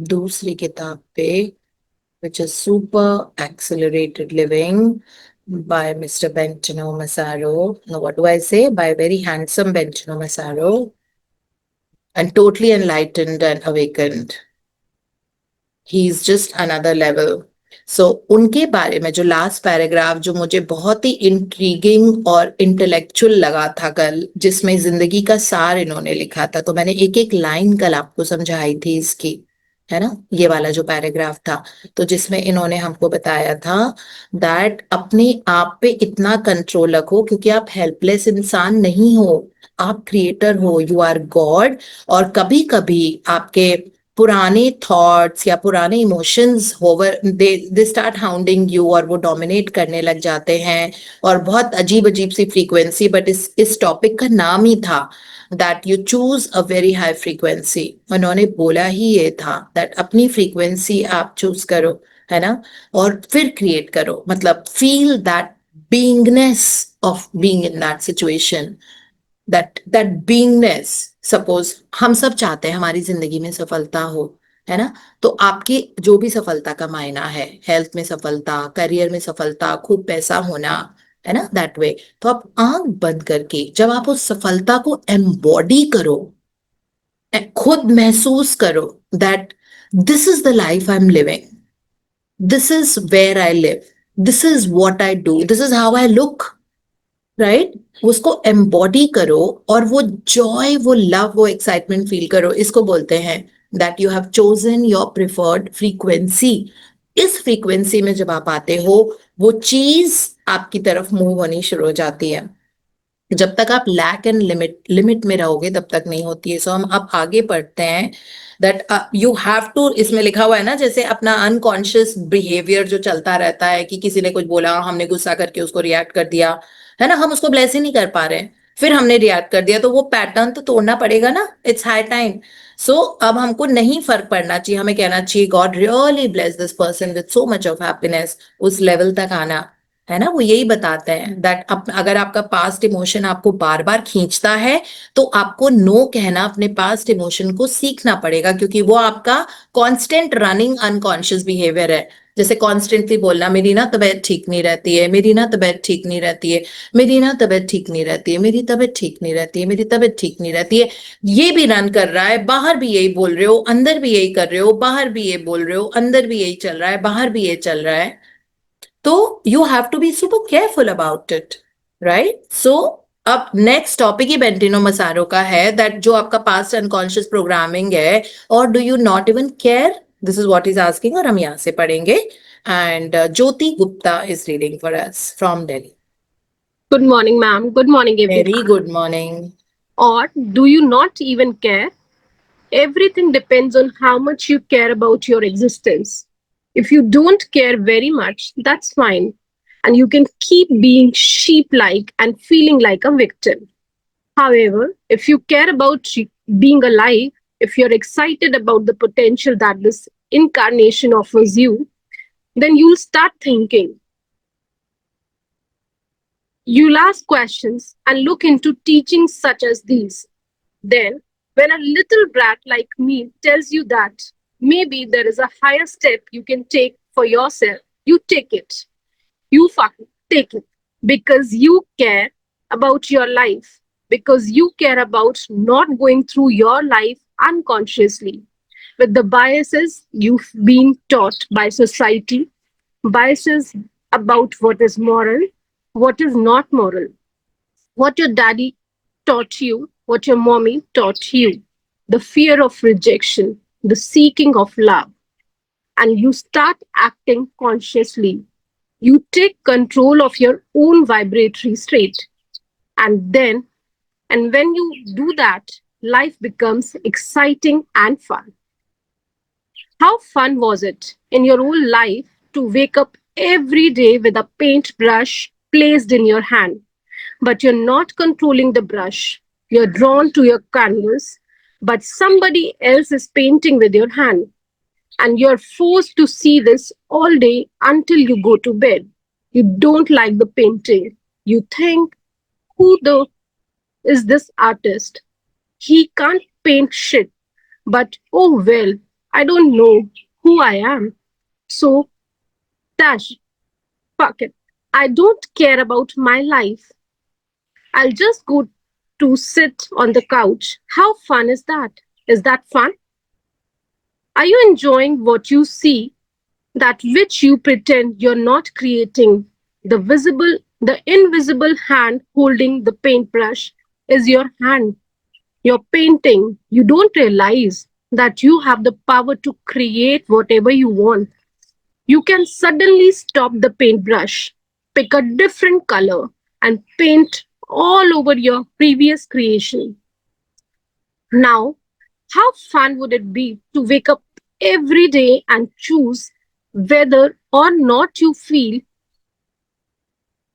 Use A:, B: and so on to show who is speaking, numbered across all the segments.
A: दूसरी किताब पे, which is Super Accelerated Living by Mr. Bentino Massaro. No, what do I say? By a very handsome Bentino Massaro. And totally enlightened and awakened. He is just another level. So उनके बारे में जो last paragraph जो मुझे बहुत ही intriguing और intellectual लगा था कल, जिसमें जिंदगी का सार इन्होंने लिखा था, तो मैंने एक एक लाइन कल आपको समझाई थी इसकी, है ना, ये वाला जो पैराग्राफ था, तो जिसमें इन्होंने हमको बताया था दैट अपने आप पे इतना कंट्रोल रखो, क्योंकि आप हेल्पलेस इंसान नहीं हो, आप क्रिएटर हो, यू आर गॉड। और कभी कभी आपके पुराने थॉट्स या पुराने emotions however they start hounding you, और वो डोमिनेट करने लग जाते हैं, और बहुत अजीब अजीब सी फ्रीक्वेंसी। बट इस टॉपिक का नाम ही था that you choose a very high frequency. उन्होंने बोला ही ये था दैट अपनी फ्रीक्वेंसी आप चूज करो, है ना, और फिर क्रिएट करो, मतलब feel that beingness of being in that situation, that beingness. Suppose हम सब चाहते हैं हमारी जिंदगी में सफलता हो, है ना, तो आपकी जो भी सफलता का मायना है, हेल्थ में सफलता, करियर में सफलता, खूब पैसा होना, है ना, दैट वे, तो आप आंख बंद करके जब आप उस सफलता को एम्बॉडी करो, खुद महसूस करो that this is the life I am living, this is where I live, this is what I do, this is how I look, right, उसको एम्बॉडी करो, और वो जॉय, वो लव, वो एक्साइटमेंट फील करो। इसको बोलते हैं that you have chosen your preferred frequency. इस फ्रीक्वेंसी में जब आप आते हो, वो चीज आपकी तरफ मूव होनी शुरू हो जाती है। जब तक आप लैक एंड लिमिट में रहोगे तब तक नहीं होती है। सो हम अब आगे पढ़ते हैं दैट यू हैव टू, इसमें लिखा हुआ है ना, जैसे अपना अनकॉन्शियस बिहेवियर जो चलता रहता है कि किसी ने कुछ बोला, हमने गुस्सा करके उसको रिएक्ट कर दिया, है ना, हम उसको ब्लेस ही नहीं कर पा रहे हैं, फिर हमने रिएक्ट कर दिया, तो वो पैटर्न तो तोड़ना पड़ेगा ना, इट्स हाई टाइम। सो अब हमको नहीं फर्क पड़ना चाहिए, हमें कहना चाहिए God really bless this person with so much of happiness, उस लेवल तक आना, है ना। वो यही बताते हैं दैट अगर आपका पास्ट इमोशन आपको बार बार खींचता है, तो आपको नो कहना अपने पास्ट इमोशन को सीखना पड़ेगा, क्योंकि वो आपका कांस्टेंट रनिंग अनकॉन्शियस बिहेवियर है। जैसे कॉन्स्टेंटली बोलना, मेरी ना तबीयत ठीक नहीं रहती है, मेरी ना तबीयत ठीक नहीं रहती है, मेरी ना तबीयत ठीक नहीं रहती है, मेरी तबीयत ठीक नहीं रहती है, मेरी तबीयत ठीक नहीं रहती है, ये भी रन कर रहा है, बाहर भी यही बोल रहे हो, अंदर भी यही कर रहे हो, बाहर भी ये बोल रहे हो, अंदर भी यही चल रहा है, बाहर भी ये चल रहा है, तो you have to be super careful about it, right. So अब नेक्स्ट टॉपिक ही बेंटिनो मसारो का है दैट जो आपका पास्ट अनकॉन्शियस प्रोग्रामिंग है, और do you not even care, this is what is asking, और हम यहाँ से पढ़ेंगे। And Jyoti Gupta is reading for us from Delhi.
B: Good morning, ma'am. Good morning,
A: very
B: everyone.
A: Good morning.
B: Or do you not even care? Everything depends on how much you care about your existence. If you don't care very much, that's fine. And you can keep being sheep like and feeling like a victim. However, if you care about being alive, if you're excited about the potential that this incarnation offers you, then you'll start thinking. You'll ask questions and look into teachings such as these. Then, when a little brat like me tells you that maybe there is a higher step you can take for yourself, you take it. You fucking take it. Because you care about your life. Because you care about not going through your life unconsciously with the biases you've been taught by society, biases about what is moral, what is not moral, what your daddy taught you, what your mommy taught you, the fear of rejection, the seeking of love, and you start acting consciously. You take control of your own vibratory state. And then, and when you do that, life becomes exciting and fun. How fun was it in your whole life to wake up every day with a paintbrush placed in your hand? But you're not controlling the brush. You're drawn to your canvas, but somebody else is painting with your hand. And you're forced to see this all day until you go to bed. You don't like the painting. You think, who the is this artist? He can't paint shit. But oh well, I don't know who I am. So, dash, fuck it. I don't care about my life. I'll just go to sit on the couch. How fun is that? Is that fun? Are you enjoying what you see, that which you pretend you're not creating? The invisible hand holding the paintbrush is your hand. You're painting. You don't realize that you have the power to create whatever you want. You can suddenly stop the paintbrush, pick a different color, and paint all over your previous creation. Now, how fun would it be to wake up every day and choose whether or not you feel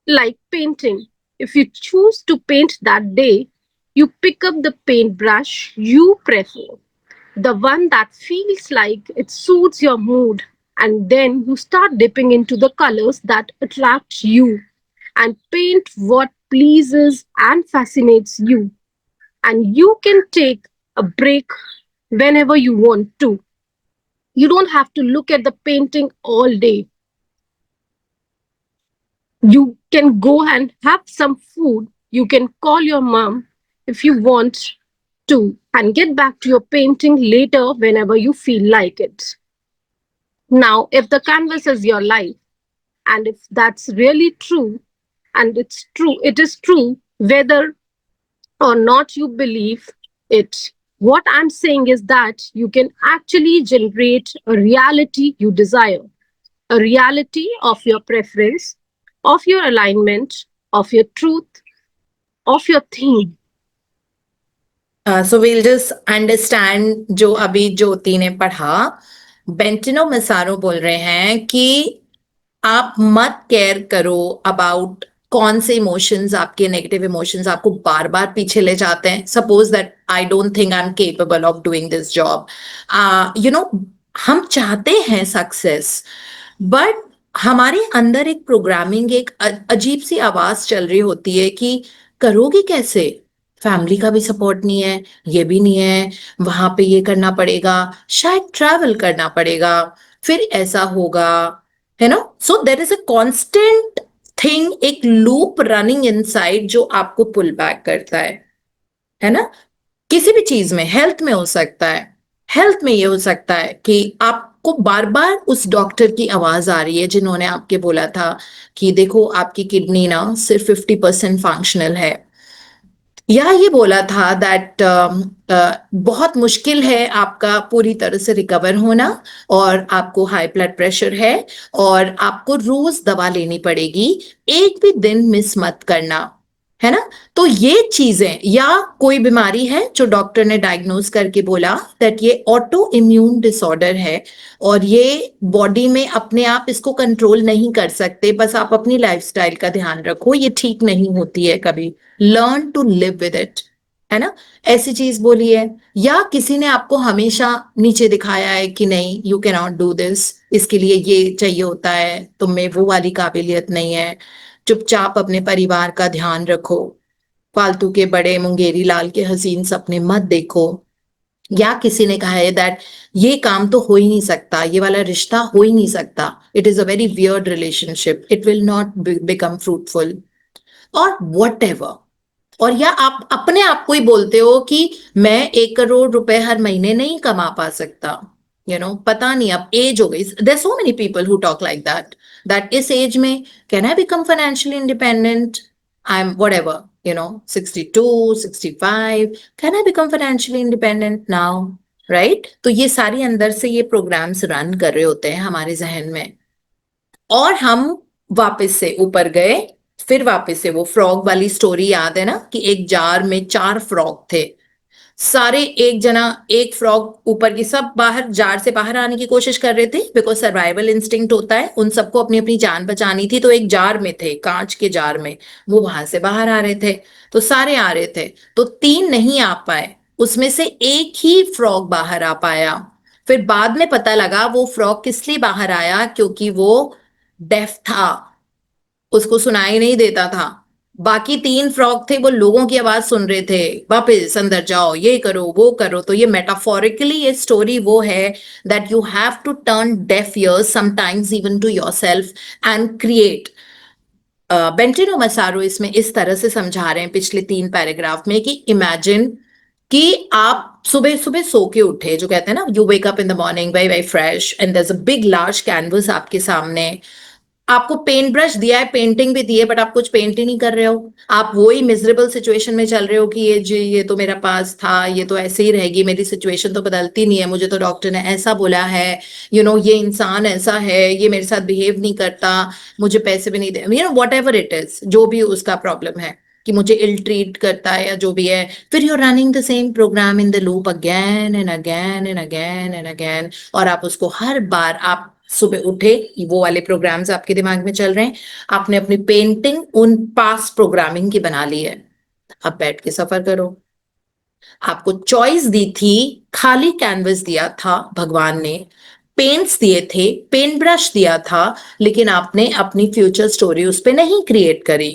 B: like painting? If you choose to paint that day, you pick up the paintbrush you prefer, the one that feels like it suits your mood, and then you start dipping into the colors that attract you and paint what pleases and fascinates you. And you can take a break whenever you want to. You don't have to look at the painting all day. You can go and have some food. You can call your mom if you want to and get back to your painting later whenever you feel like it. Now, if the canvas is your life, and if that's really true, and it is true whether or not you believe it, what I'm saying is that you can actually generate a reality you desire, a reality of your preference, of your alignment, of your truth, of your theme.
A: So we'll just understand जो अभी ज्योति ने पढ़ा. बेंटिनो मसारो बोल रहे हैं कि आप मत केयर करो अबाउट कौन से इमोशंस, आपके नेगेटिव इमोशंस आपको बार बार पीछे ले जाते हैं. Suppose that I don't think I am capable of doing this job. You know, हम चाहते हैं सक्सेस, बट हमारे अंदर एक प्रोग्रामिंग, एक अजीब सी आवाज चल रही होती है कि करोगी कैसे, फैमिली का भी सपोर्ट नहीं है, ये भी नहीं है, वहां पे ये करना पड़ेगा, शायद ट्रैवल करना पड़ेगा, फिर ऐसा होगा, है ना. So there is a constant thing, एक लूप रनिंग इनसाइड जो आपको पुल बैक करता है ना. किसी भी चीज में, हेल्थ में हो सकता है. हेल्थ में ये हो सकता है कि आपको बार बार उस डॉक्टर की आवाज आ रही है जिन्होंने आपके बोला था कि देखो आपकी किडनी ना सिर्फ 50% फंक्शनल है, या ये बोला था दैट बहुत मुश्किल है आपका पूरी तरह से रिकवर होना, और आपको हाई ब्लड प्रेशर है, और आपको रोज दवा लेनी पड़ेगी, एक भी दिन मिस मत करना, है ना. तो ये चीजें, या कोई बीमारी है जो डॉक्टर ने डायग्नोज करके बोला दैट ये ऑटो इम्यून डिसऑर्डर है, और ये बॉडी में अपने आप इसको कंट्रोल नहीं कर सकते, बस आप अपनी लाइफस्टाइल का ध्यान रखो, ये ठीक नहीं होती है कभी, learn to live with it, है ना. ऐसी चीज बोली है. या किसी ने आपको हमेशा नीचे दिखाया है कि नहीं, you can not do this, इसके लिए ये चाहिए होता है, तुम में वो वाली काबिलियत नहीं है, चुपचाप अपने परिवार का ध्यान रखो, फालतू के बड़े मुंगेरी लाल के हसीन सपने मत देखो. या किसी ने कहा है दैट ये काम तो हो ही नहीं सकता, ये वाला रिश्ता हो ही नहीं सकता, it is a very weird relationship, it will not become fruitful, और वट एवर. और या आप अपने आप को ही बोलते हो कि मैं 1 करोड़ रुपए हर महीने नहीं कमा पा सकता, पता नहीं, अब एज हो गई. There so many people who talk like that, इस एज में can I become financially independent, I am whatever, 62, 65, can I become financially independent now, right. तो ये सारी अंदर से ये प्रोग्राम्स रन कर रहे होते हैं हमारे जहन में, और हम वापस से ऊपर गए. फिर वापस से वो फ्रॉग वाली स्टोरी याद है ना, कि एक जार में 4 फ्रॉग थे, सारे एक जना, एक फ्रॉग ऊपर की, सब बाहर जार से बाहर आने की कोशिश कर रहे थे, बिकॉज सर्वाइवल इंस्टिंक्ट होता है, उन सबको अपनी अपनी जान बचानी थी. तो एक जार में थे, कांच के जार में, वो वहां से बाहर आ रहे थे, तो सारे आ रहे थे, तो 3 नहीं आ पाए, उसमें से एक ही फ्रॉग बाहर आ पाया. फिर बाद में पता लगा वो फ्रॉग किस लिए बाहर आया, क्योंकि वो डेफ था, उसको सुनाई नहीं देता था, बाकी 3 फ्रॉग थे वो लोगों की आवाज सुन रहे थे, वापस अंदर जाओ, ये करो वो करो। तो ये मेटाफोरिकली ये स्टोरी वो है that you have to turn deaf ears sometimes even to yourself and create. Bentinho Massaro इसमें इस तरह से समझा रहे हैं पिछले 3 पैराग्राफ में कि इमेजिन कि आप सुबह सुबह सो के उठे, जो कहते हैं ना, you wake up in the morning very very fresh and there is a big large canvas आपके सामने। आपको पेंट ब्रश दिया है, पेंटिंग भी दी है, बट आप कुछ पेंट ही नहीं कर रहे हो। आप वही मिजरेबल सिचुएशन में चल रहे हो कि ये जी ये तो मेरा पास था, ये तो ऐसे ही रहेगी, मेरी सिचुएशन तो बदलती नहीं है, मुझे तो डॉक्टर ने ऐसा बोला है, ये इंसान ऐसा है, ये मेरे साथ बिहेव नहीं करता, मुझे पैसे भी नहीं दे, वॉट एवर इट इज, जो भी उसका प्रॉब्लम है, कि मुझे इल ट्रीट करता है या जो भी है। फिर you running the same programme in the loop again and again and again and again. और आप उसको हर बार, आप सुबह उठे, वो वाले प्रोग्राम्स आपके दिमाग में चल रहे हैं, आपने अपनी पेंटिंग उन पास्ट प्रोग्रामिंग की बना ली है। अब बैठ के सफर करो। आपको चॉइस दी थी, खाली कैनवस दिया था भगवान ने, पेंट्स दिए थे, पेंट ब्रश दिया था, लेकिन आपने अपनी फ्यूचर स्टोरी उस पर नहीं क्रिएट करी,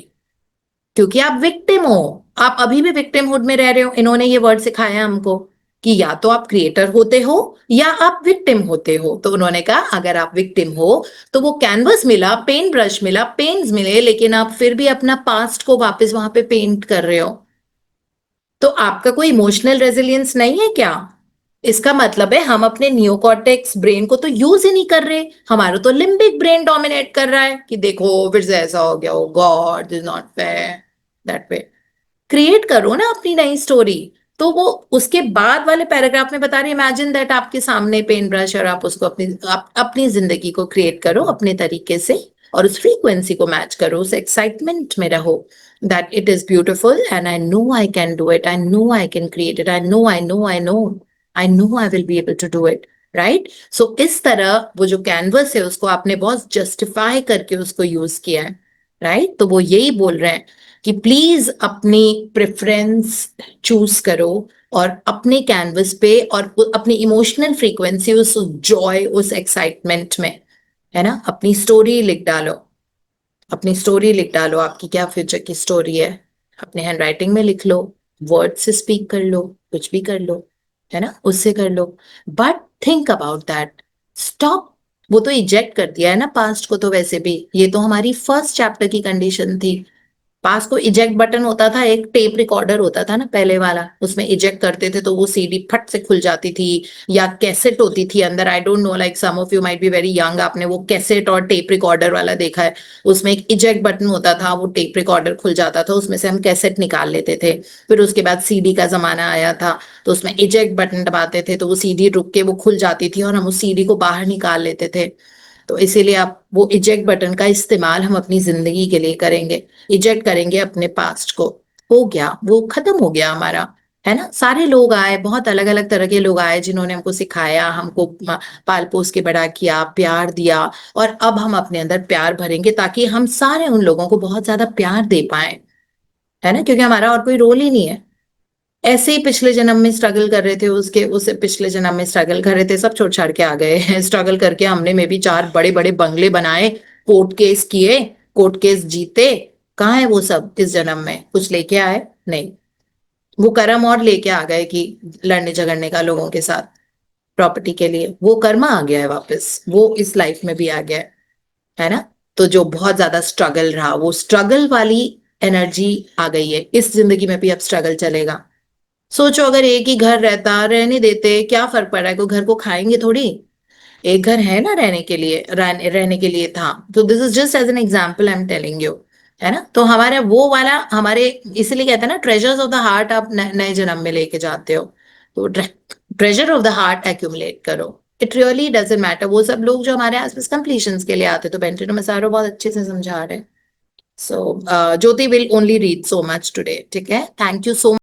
A: क्योंकि आप विक्टिम हो। आप अभी भी विक्टिमहुड में रह रहे हो। इन्होंने ये वर्ड सिखाया हमको कि या तो आप क्रिएटर होते हो या आप विक्टिम होते हो। तो उन्होंने कहा अगर आप विक्टिम हो तो वो कैनवस मिला, पेंट ब्रश मिला, पेन्स मिले, लेकिन आप फिर भी अपना पास्ट को वापस वहां पे पेंट कर रहे हो। तो आपका कोई इमोशनल रेजिलियंस नहीं है क्या? इसका मतलब है हम अपने नियोकॉर्टेक्स ब्रेन को तो यूज ही नहीं कर रहे, हमारा तो लिम्बिक ब्रेन डोमिनेट कर रहा है कि देखो फिर से ऐसा हो गया, oh God this is not fair, that way. Create करो ना अपनी नई स्टोरी। तो वो उसके बाद वाले पैराग्राफ में बता रही, इमेजिन दैट आपके सामने पेन ब्रश, और आप उसको अपनी जिंदगी को क्रिएट करो अपने तरीके से, और उस फ्रीक्वेंसी को मैच करो, उस एक्साइटमेंट में रहो that it is beautiful and I know I can do it, I know I can create it, I know I know I know I know I will be able to do it. Right? So इस तरह वो जो canvas है उसको आपने बहुत justify करके उसको यूज किया है। राइट? तो वो यही बोल रहे हैं कि प्लीज अपनी प्रेफरेंस चूज करो, और अपने कैनवस पे और अपनी इमोशनल फ्रीक्वेंसी, उस जॉय, उस एक्साइटमेंट में, है ना, अपनी स्टोरी लिख डालो। अपनी स्टोरी लिख डालो, आपकी क्या फ्यूचर की स्टोरी है, अपने हैंड राइटिंग में लिख लो, वर्ड से स्पीक कर लो, कुछ भी कर लो, है ना, उससे कर लो। But think about that. Stop. वो तो इजेक्ट कर दिया है ना पास्ट को, तो वैसे भी ये तो हमारी फर्स्ट चैप्टर की कंडीशन थी। पास को इजेक्ट बटन होता था, एक टेप रिकॉर्डर होता था ना पहले वाला, उसमें इजेक्ट करते थे तो वो सीडी फट से खुल जाती थी, या कैसेट होती थी अंदर। I don't know, like some of you might be very young, आपने वो कैसेट और टेप रिकॉर्डर वाला देखा है। उसमें एक इजेक्ट बटन होता था, वो टेप रिकॉर्डर खुल जाता था, उसमें से हम कैसेट निकाल लेते थे। फिर उसके बाद सीडी का जमाना आया था, तो उसमें इजेक्ट बटन दबाते थे तो वो सीडी रुक के वो खुल जाती थी और हम उस सीडी को बाहर निकाल लेते थे। तो इसीलिए आप वो इजेक्ट बटन का इस्तेमाल हम अपनी जिंदगी के लिए करेंगे। इजेक्ट करेंगे अपने पास्ट को। हो गया, वो खत्म हो गया हमारा, है ना। सारे लोग आए, बहुत अलग अलग तरह के लोग आए जिन्होंने हमको सिखाया, हमको पाल पोस के बड़ा किया, प्यार दिया, और अब हम अपने अंदर प्यार भरेंगे ताकि हम सारे उन लोगों को बहुत ज्यादा प्यार दे पाए, है ना, क्योंकि हमारा और कोई रोल ही नहीं है। ऐसे ही पिछले जन्म में स्ट्रगल कर रहे थे, उसके उसे पिछले जन्म में स्ट्रगल कर रहे थे, सब छोड़ छाड़ के आ गए हैं। स्ट्रगल करके हमने में भी 4 बड़े बड़े बंगले बनाए, कोर्ट केस किए, कोर्ट केस जीते। कहाँ है वो सब इस जन्म में? कुछ लेके आए? नहीं। वो कर्म और लेके आ गए कि लड़ने झगड़ने का लोगों के साथ प्रॉपर्टी के लिए, वो कर्म आ गया है वापस, वो इस लाइफ में भी आ गया है ना। तो जो बहुत ज्यादा स्ट्रगल रहा, वो स्ट्रगल वाली एनर्जी आ गई है, इस जिंदगी में भी अब स्ट्रगल चलेगा। सोचो अगर एक ही घर रहता, रहने देते, क्या फर्क पड़ रहा है, कोई घर को खाएंगे थोड़ी। एक घर है ना रहने के लिए, रहने के लिए था। तो this is just as an example I am telling you, है ना। तो हमारे वो वाला, हमारे इसलिए कहते हैं ना, ट्रेजर्स ऑफ द हार्ट आप नए जन्म में लेके जाते हो। तो treasure of the heart accumulate करो। इट रियली डजेंट मैटर वो सब लोग जो हमारे आसपास कंप्लीशंस के लिए आते, तो बेंटनो मसारो बहुत अच्छे से समझा रहे हैं। So Jyoti will only read so much today, ठीक है। Thank you so